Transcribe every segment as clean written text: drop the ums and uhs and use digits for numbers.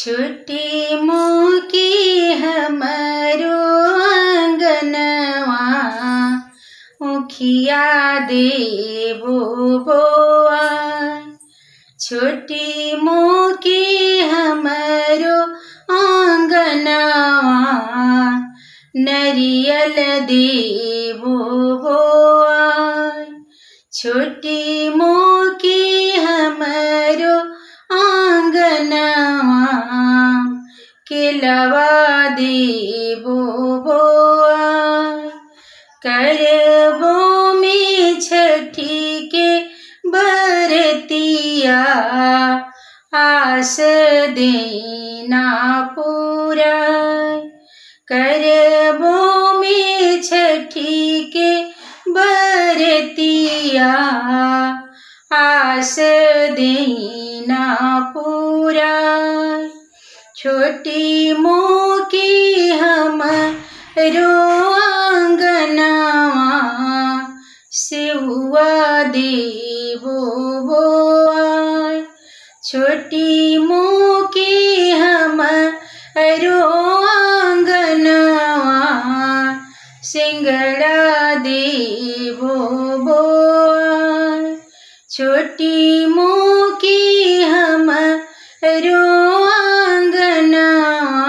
छुट्टी मोकी हमरो अंगनवा उखिया देबो बोआ। छुट्टी मोकी हमरो अंगनवा नरियल देबो बोआ। छुट्टी मोकी हमरो आंगनवा केलवा देबो बोआ। करबो में छठी के बरतिया आस देना पूरा। करबो में छठी के बरतिया आस देना पूरा। छोटी मोकी हमरो आंगनवा सेउआ देबो बोआ। छोटी मोकी हमरो आंगनवा सिंगड़ा देबो बोआ। छोटी मोकी हमरो आंगनवा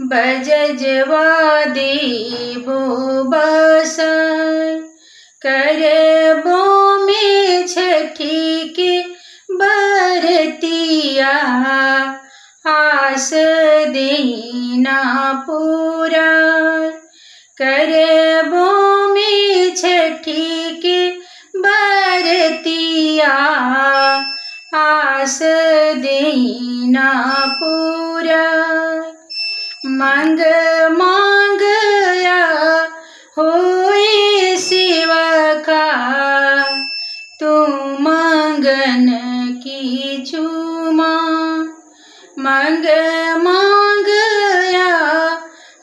बजजवा देबो बसाय। करबो में छठी के बरतिया आस देना पूरा। करबो में छठी के बरतिया आस देना पूरा। मांग मांगया होए सेवका तू मांगन की चूमा। मांग मांगया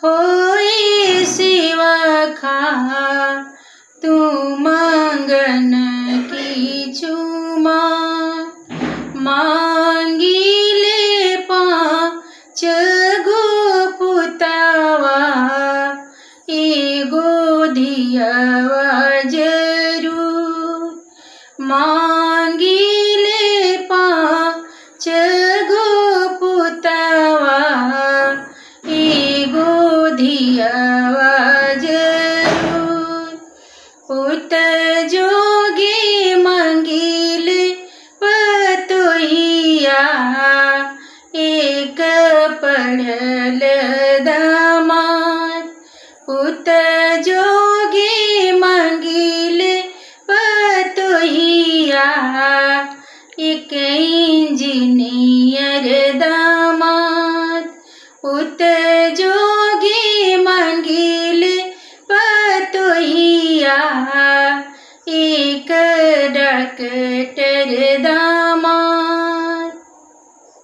होए सेवका तू मांगन की चूमा। मांगिले पाँच गो पुतवा एगो धियवा जरूर। मांगिले पाँच गो पुतवा एगो धियवा जरूर। पुत जोगी मांगिले पतोहिया एक पढ़ल दामाद। पुत जोगी मांगिले पतोहिया एक इंजीनियर दामाद। पुत जोगी मांगिले पतोहिया एक डॉक्टर दामाद।